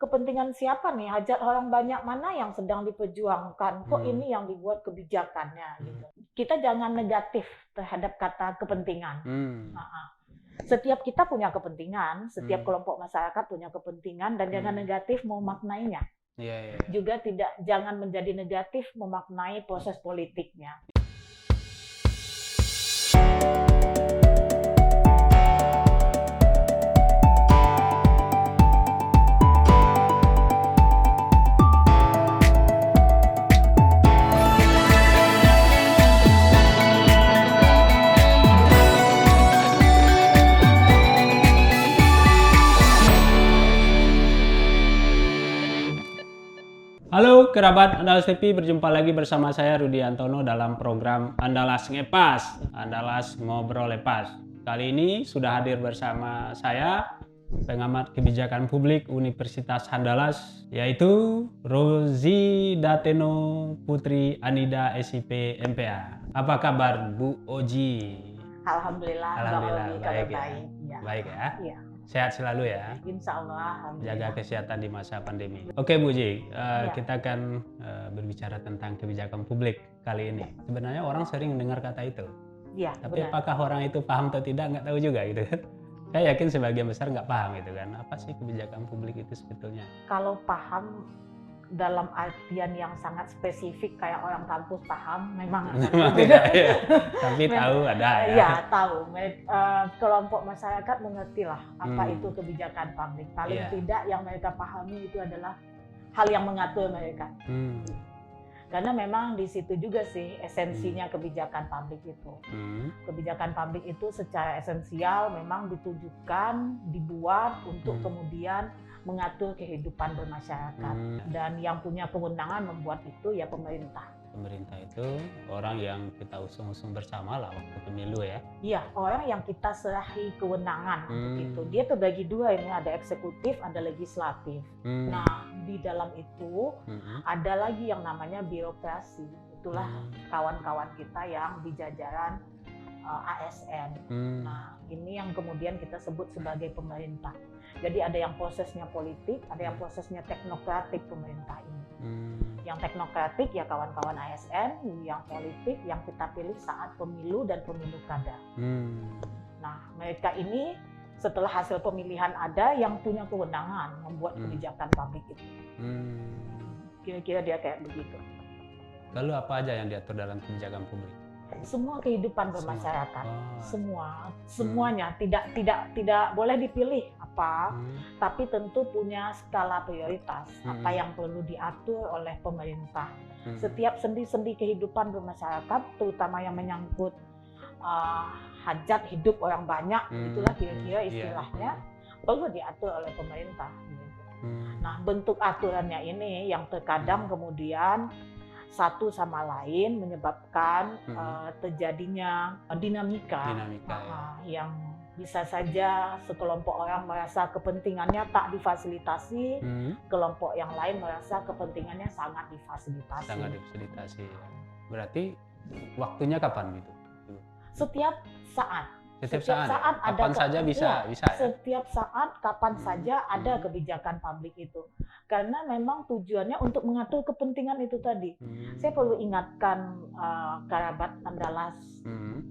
kepentingan siapa nih? Hajat orang banyak mana yang sedang diperjuangkan? Kok ini yang dibuat kebijakannya? Gitu. Kita jangan negatif terhadap kata kepentingan. Setiap kita punya kepentingan, setiap kelompok masyarakat punya kepentingan, dan jangan negatif memaknainya. Juga jangan menjadi negatif memaknai proses politiknya. Halo kerabat Andalas TV, berjumpa lagi bersama saya Rudi Antono dalam program Andalas Ngepas, Andalas Ngobrol Lepas. Kali ini sudah hadir bersama saya, pengamat kebijakan publik Universitas Andalas, yaitu Rozi Dateno Putri Anida SIP MPA. Apa kabar Bu Oji? Alhamdulillah baik ya. Ya. Baik ya. Ya. Sehat selalu ya. Insya Allah. Jaga kesehatan di masa pandemi. Oke Bu Ji, kita akan berbicara tentang kebijakan publik kali ini. Sebenarnya orang sering mendengar kata itu. Iya. Tapi benar. apakah orang itu paham atau tidak, nggak tahu juga gitu kan. Saya yakin sebagian besar nggak paham gitu kan. Apa sih kebijakan publik itu sebetulnya? Kalau paham dalam artian yang sangat spesifik kayak orang kampus paham, memang tidak ya. Tapi tahu ada ya. Iya, tahu. Kelompok masyarakat mengertilah apa itu kebijakan publik. Paling tidak yang mereka pahami itu adalah hal yang mengatur mereka. Karena memang di situ juga sih esensinya kebijakan publik itu. Kebijakan publik itu secara esensial memang ditujukan, dibuat untuk kemudian mengatur kehidupan bermasyarakat. Dan yang punya kewenangan membuat itu ya pemerintah. Pemerintah itu orang yang kita usung-usung bersama lah waktu pemilu ya. Iya, orang yang kita serahi kewenangan untuk itu. Dia terbagi dua, ini ada eksekutif, ada legislatif. Nah, di dalam itu ada lagi yang namanya birokrasi. Itulah kawan-kawan kita yang di jajaran ASN. Nah, ini yang kemudian kita sebut sebagai pemerintah. Jadi ada yang prosesnya politik, ada yang prosesnya teknokratik pemerintah ini. Yang teknokratik ya kawan-kawan ASN, yang politik yang kita pilih saat pemilu dan pemilu kada. Nah, mereka ini setelah hasil pemilihan ada yang punya kewenangan membuat kebijakan publik itu. Kira-kira dia kayak begitu. Lalu apa aja yang diatur dalam kebijakan publik? Semua kehidupan bermasyarakat, semuanya tidak boleh dipilih apa, tapi tentu punya skala prioritas apa yang perlu diatur oleh pemerintah. Setiap sendi-sendi kehidupan bermasyarakat, terutama yang menyangkut hajat hidup orang banyak, itulah kira-kira istilahnya perlu diatur oleh pemerintah. Nah, bentuk aturannya ini yang terkadang kemudian satu sama lain menyebabkan terjadinya dinamika yang bisa saja sekelompok orang merasa kepentingannya tak difasilitasi, kelompok yang lain merasa kepentingannya sangat difasilitasi. Berarti waktunya kapan gitu? Setiap saat. Setiap saat kapan saja bisa ya? Setiap saat kapan saja ada kebijakan publik itu. Karena memang tujuannya untuk mengatur kepentingan itu tadi. Saya perlu ingatkan kerabat Andalas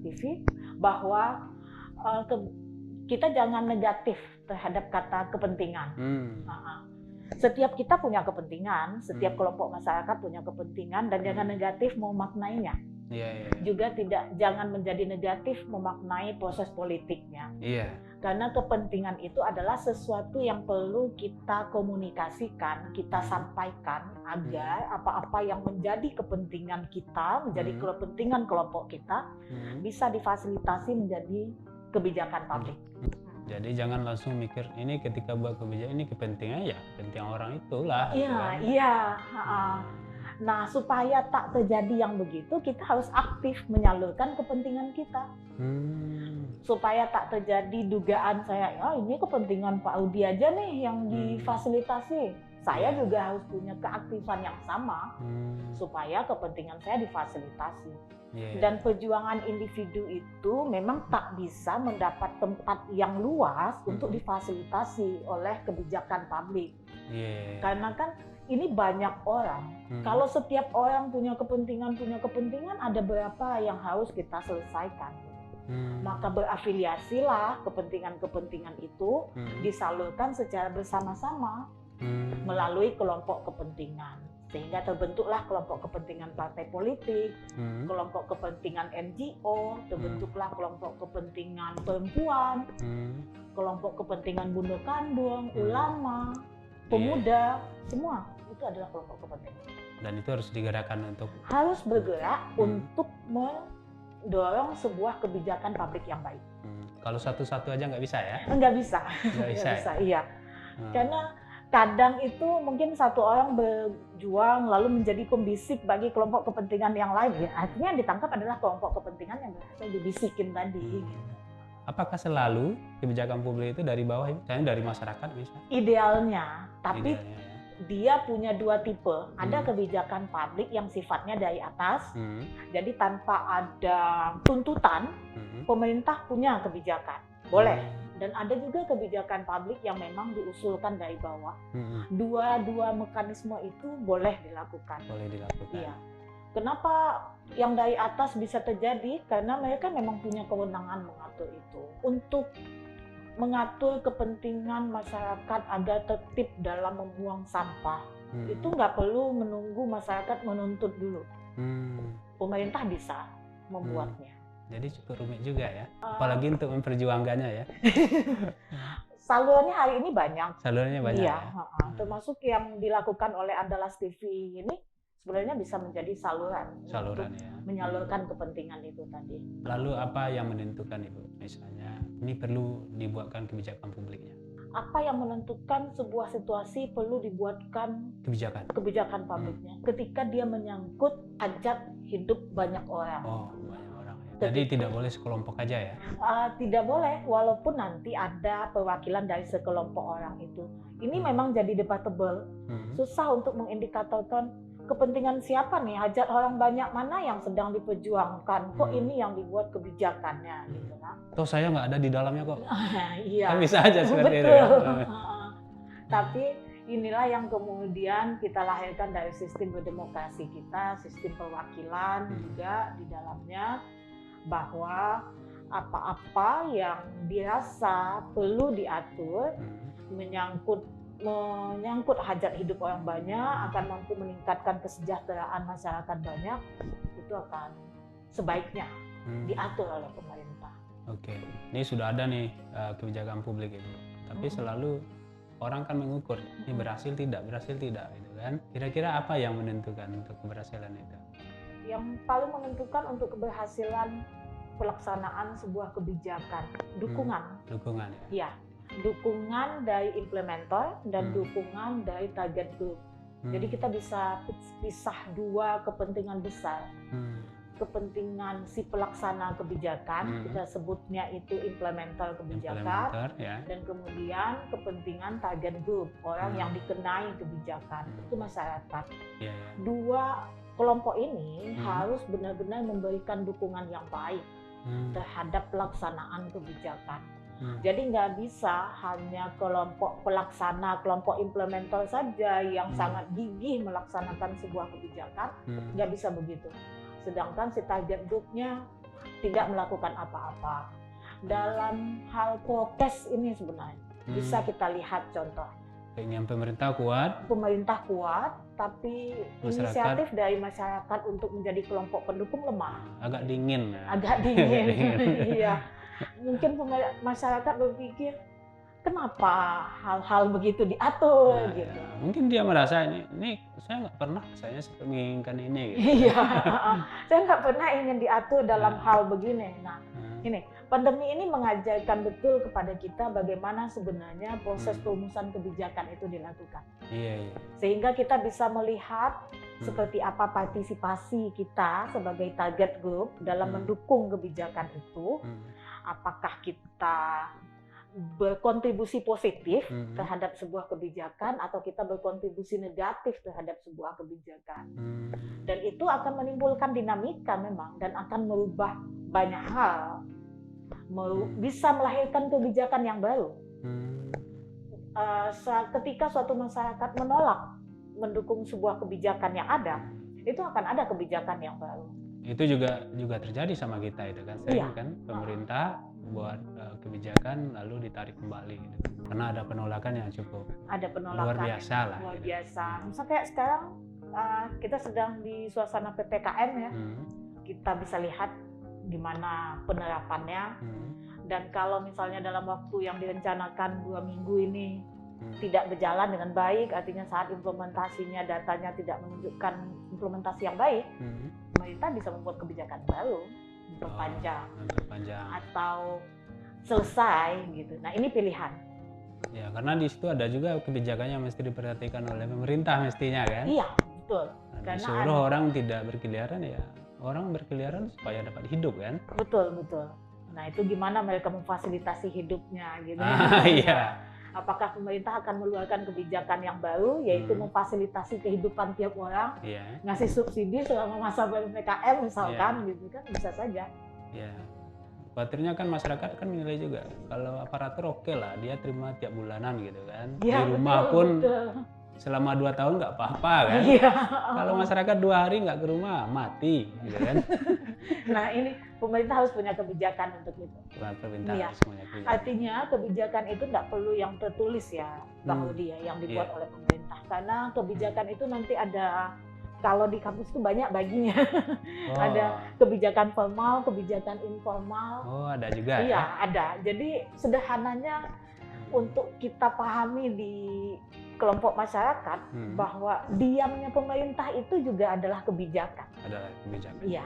TV bahwa kita jangan negatif terhadap kata kepentingan. Setiap kita punya kepentingan, setiap kelompok masyarakat punya kepentingan, dan jangan negatif memaknainya. Juga jangan menjadi negatif memaknai proses politiknya. Karena kepentingan itu adalah sesuatu yang perlu kita komunikasikan, kita sampaikan agar apa-apa yang menjadi kepentingan kita, menjadi kepentingan kelompok kita, bisa difasilitasi menjadi kebijakan publik. Jadi jangan langsung mikir ini ketika buat kebijakan ini kepentingan kepentingan orang itulah. Iya. Nah, supaya tak terjadi yang begitu, kita harus aktif menyalurkan kepentingan kita. Supaya tak terjadi dugaan saya, ini kepentingan Pak Rudi aja nih yang difasilitasi. Saya juga harus punya keaktifan yang sama supaya kepentingan saya difasilitasi. Dan perjuangan individu itu memang tak bisa mendapat tempat yang luas untuk difasilitasi oleh kebijakan publik. Iya. Karena kan ini banyak orang. Kalau setiap orang punya kepentingan, ada berapa yang harus kita selesaikan. Maka berafiliasilah kepentingan-kepentingan itu disalurkan secara bersama-sama melalui kelompok kepentingan. Sehingga terbentuklah kelompok kepentingan partai politik, kelompok kepentingan NGO, terbentuklah kelompok kepentingan perempuan, kelompok kepentingan bunuh kandung, ulama, pemuda, semua itu adalah kelompok kepentingan. Dan itu harus digerakkan untuk bergerak untuk mendorong sebuah kebijakan publik yang baik. Kalau satu-satu aja nggak bisa ya? Nggak bisa. Nggak bisa. Iya. Karena kadang itu mungkin satu orang berjuang lalu menjadi pembisik bagi kelompok kepentingan yang lain. Ya, artinya yang ditangkap adalah kelompok kepentingan yang berhasil dibisikin tadi. Apakah selalu kebijakan publik itu dari bawah, misalnya dari masyarakat bisa? Idealnya, tapi Idealnya, ya. Dia punya dua tipe. Ada kebijakan publik yang sifatnya dari atas, jadi tanpa ada tuntutan, pemerintah punya kebijakan, boleh. Dan ada juga kebijakan publik yang memang diusulkan dari bawah. Dua mekanisme itu boleh dilakukan. Boleh dilakukan. Iya. Kenapa yang dari atas bisa terjadi? Karena mereka memang punya kewenangan mengatur itu. Untuk mengatur kepentingan masyarakat agar tertib dalam membuang sampah. Itu nggak perlu menunggu masyarakat menuntut dulu. Pemerintah bisa membuatnya. Jadi cukup rumit juga ya, apalagi untuk memperjuangkannya ya. Salurannya hari ini banyak. Salurannya banyak. Iya, ya? Termasuk yang dilakukan oleh Andalas TV ini sebenarnya bisa menjadi saluran untuk Ya. menyalurkan kepentingan itu tadi. Lalu apa yang menentukan Ibu? Misalnya ini perlu dibuatkan kebijakan publiknya. Apa yang menentukan sebuah situasi perlu dibuatkan kebijakan publiknya? Ketika dia menyangkut hajat hidup banyak orang. Oh, banyak orang ya. Jadi tidak boleh sekelompok aja ya? Tidak boleh, walaupun nanti ada perwakilan dari sekelompok orang itu. Ini memang jadi debatable. Susah untuk mengindikatorkan kepentingan siapa nih, hajat orang banyak mana yang sedang diperjuangkan. Kok ini yang dibuat kebijakannya gitu kan? Toh saya nggak ada di dalamnya kok. Iya. Kan bisa aja seperti Betul. itu. Ya? Tapi inilah yang kemudian kita lahirkan dari sistem berdemokrasi kita, sistem perwakilan juga di dalamnya, bahwa apa-apa yang dirasa perlu diatur menyangkut hajat hidup orang banyak, akan mampu meningkatkan kesejahteraan masyarakat banyak, itu akan sebaiknya diatur oleh pemerintah. Oke, ini sudah ada nih kebijakan publik itu, tapi selalu orang kan mengukur ini berhasil tidak gitu kan. Kira-kira apa yang menentukan untuk keberhasilan itu? Yang paling menentukan untuk keberhasilan pelaksanaan sebuah kebijakan, dukungan. Dukungan ya. Iya. Dukungan dari implementer dan dukungan dari target group. Jadi kita bisa pisah dua kepentingan besar. Kepentingan si pelaksana kebijakan, kita sebutnya itu implementer kebijakan, ya. Dan kemudian kepentingan target group, orang yang dikenai kebijakan, itu masyarakat. Ya. Dua kelompok ini harus benar-benar memberikan dukungan yang baik terhadap pelaksanaan kebijakan. Jadi nggak bisa hanya kelompok pelaksana, kelompok implementer saja yang sangat gigih melaksanakan sebuah kebijakan, nggak bisa begitu. Sedangkan si target group-nya tidak melakukan apa-apa. Dalam hal prokes ini sebenarnya bisa kita lihat contohnya. Keinginan pemerintah kuat, tapi inisiatif dari masyarakat untuk menjadi kelompok pendukung lemah. Agak dingin. Iya. Mungkin masyarakat berpikir, kenapa hal-hal begitu diatur gitu. Mungkin dia merasa ini saya nggak pernah, saya menginginkan ini. Gitu. Iya, saya nggak pernah ingin diatur dalam hal begini. Nah, ini pandemi ini mengajarkan betul kepada kita bagaimana sebenarnya proses perumusan kebijakan itu dilakukan. Iya. Sehingga kita bisa melihat seperti apa partisipasi kita sebagai target group dalam mendukung kebijakan itu. Apakah kita berkontribusi positif terhadap sebuah kebijakan atau kita berkontribusi negatif terhadap sebuah kebijakan. Dan itu akan menimbulkan dinamika memang dan akan merubah banyak hal. Bisa melahirkan kebijakan yang baru. ketika suatu masyarakat menolak mendukung sebuah kebijakan yang ada, itu akan ada kebijakan yang baru. Itu juga terjadi sama kita itu kan, sering kan pemerintah buat kebijakan lalu ditarik kembali gitu. Karena ada penolakan yang cukup luar biasa lah. Luar biasa. Misal kayak sekarang kita sedang di suasana PPKM ya, kita bisa lihat di mana penerapannya. Dan kalau misalnya dalam waktu yang direncanakan 2 minggu ini tidak berjalan dengan baik, artinya saat implementasinya datanya tidak menunjukkan implementasi yang baik, pemerintah bisa membuat kebijakan baru, memperpanjang atau selesai gitu. Nah ini pilihan. Ya karena di situ ada juga kebijakan yang mesti diperhatikan oleh pemerintah mestinya kan. Iya betul. Karena disuruh orang tidak berkeliaran, ya orang berkeliaran supaya dapat hidup kan. Betul. Nah itu gimana mereka memfasilitasi hidupnya gitu. Iya. Apakah pemerintah akan mengeluarkan kebijakan yang baru, yaitu memfasilitasi kehidupan tiap orang, ngasih subsidi selama masa PPKM misalkan, gitu kan, bisa saja. Ya, khawatirnya kan masyarakat kan menilai juga, kalau aparatur oke lah, dia terima tiap bulanan gitu kan, di rumah pun selama 2 tahun nggak apa-apa kan. Kalau masyarakat 2 hari nggak ke rumah, mati gitu kan. Nah ini pemerintah harus punya kebijakan untuk itu. Pemerintah harus punya kebijakan. Artinya kebijakan itu tidak perlu yang tertulis ya, Bang Rudi ya, yang dibuat oleh pemerintah. Karena kebijakan itu nanti ada, kalau di kampus itu banyak baginya. Ada kebijakan formal, kebijakan informal. Oh ada juga ya? Iya ada. Jadi sederhananya untuk kita pahami di kelompok masyarakat bahwa diamnya pemerintah itu juga adalah kebijakan. Adalah kebijakan. Iya.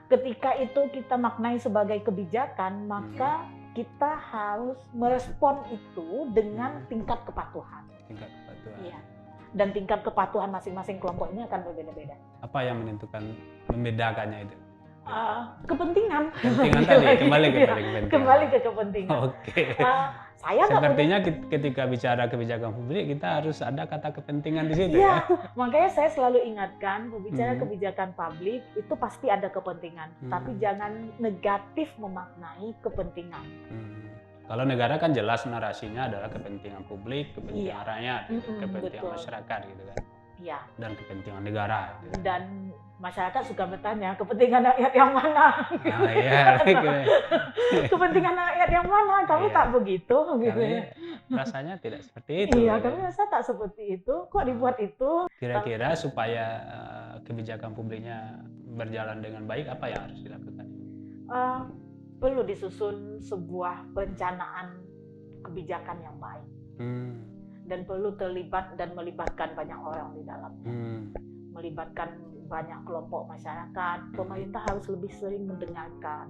Ketika itu kita maknai sebagai kebijakan, maka kita harus merespon itu dengan tingkat kepatuhan. Tingkat kepatuhan. Iya. Dan tingkat kepatuhan masing-masing kelompok ini akan berbeda-beda. Apa yang membedakannya itu? Kepentingan. Kepentingan tadi, kembali ke kepentingan. Kembali ke kepentingan. Oke. Sepertinya ketika bicara kebijakan publik kita harus ada kata kepentingan di situ ya. Makanya saya selalu ingatkan, berbicara kebijakan publik itu pasti ada kepentingan, tapi jangan negatif memaknai kepentingan. Kalau negara kan jelas narasinya adalah kepentingan publik, kepentingan rakyat, kepentingan masyarakat gitu kan. Iya. Dan kepentingan negara. Gitu. Dan masyarakat suka bertanya kepentingan rakyat yang mana? Kepentingan rakyat yang mana? Kami tak begitu, gitu. Rasanya tidak seperti itu. Iya, kami rasa tak seperti itu. Kok dibuat itu? Kira-kira supaya kebijakan publiknya berjalan dengan baik, apa yang harus dilakukan? Perlu disusun sebuah perencanaan kebijakan yang baik. Dan perlu terlibat dan melibatkan banyak orang di dalamnya. Melibatkan banyak kelompok masyarakat. Pemerintah harus lebih sering mendengarkan.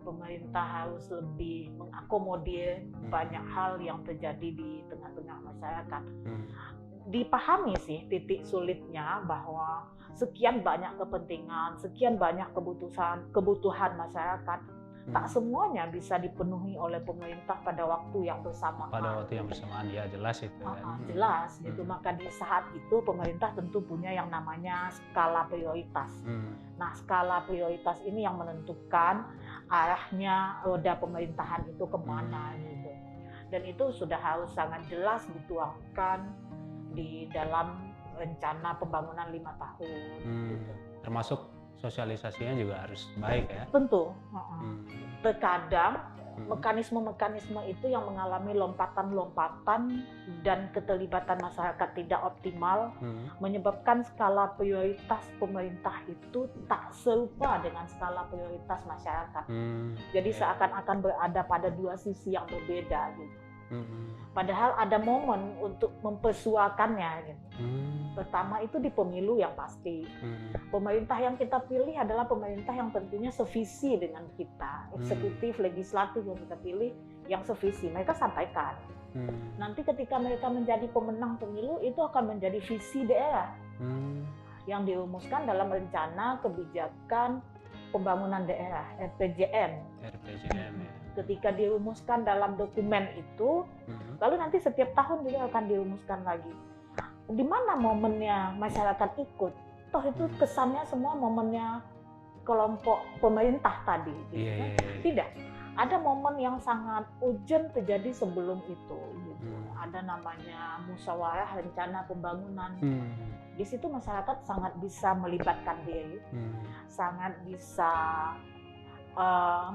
Pemerintah harus lebih mengakomodir banyak hal yang terjadi di tengah-tengah masyarakat. Dipahami sih titik sulitnya bahwa sekian banyak kepentingan, sekian banyak kebutuhan masyarakat. Tak semuanya bisa dipenuhi oleh pemerintah pada waktu yang bersamaan. Pada waktu yang bersamaan, ya jelas itu. Jelas, gitu. Maka di saat itu pemerintah tentu punya yang namanya skala prioritas. Nah, skala prioritas ini yang menentukan arahnya roda pemerintahan itu kemana gitu. Dan itu sudah harus sangat jelas dituangkan di dalam rencana pembangunan 5 tahun. Gitu. Termasuk sosialisasinya juga harus baik ya. Tentu. Terkadang mekanisme-mekanisme itu yang mengalami lompatan-lompatan dan keterlibatan masyarakat tidak optimal menyebabkan skala prioritas pemerintah itu tak serupa dengan skala prioritas masyarakat. Jadi seakan-akan berada pada 2 sisi yang berbeda gitu. Padahal ada momen untuk mempersuakannya gitu. Pertama itu di pemilu yang pasti. Pemerintah yang kita pilih adalah pemerintah yang tentunya sevisi dengan kita. Eksekutif, legislatif yang kita pilih yang sevisi. Mereka sampaikan. Nanti ketika mereka menjadi pemenang pemilu itu akan menjadi visi daerah yang dirumuskan dalam rencana kebijakan pembangunan daerah RPJM. Ketika dirumuskan dalam dokumen itu, lalu nanti setiap tahun juga akan dirumuskan lagi. Di mana momennya masyarakat ikut? Toh itu kesannya semua momennya kelompok pemerintah tadi. Gitu. Tidak. Ada momen yang sangat urgent terjadi sebelum itu. Gitu. ada namanya musyawarah rencana pembangunan. Di situ masyarakat sangat bisa melibatkan diri, sangat bisa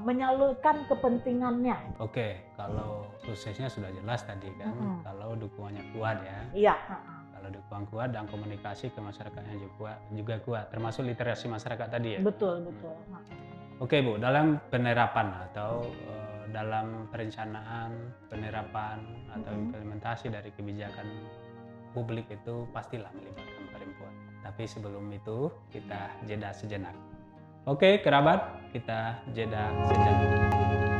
menyalurkan kepentingannya. Oke, kalau suksesnya sudah jelas tadi kan, kalau dukungannya kuat ya. Iya. Kalau dukungan kuat dan komunikasi ke masyarakatnya juga kuat, termasuk literasi masyarakat tadi ya. Betul, betul. Oke Bu, dalam penerapan atau dalam perencanaan, penerapan atau implementasi dari kebijakan publik itu pastilah melibatkan perempuan. Tapi sebelum itu kita jeda sejenak. Oke, kerabat, kita jeda sejenak.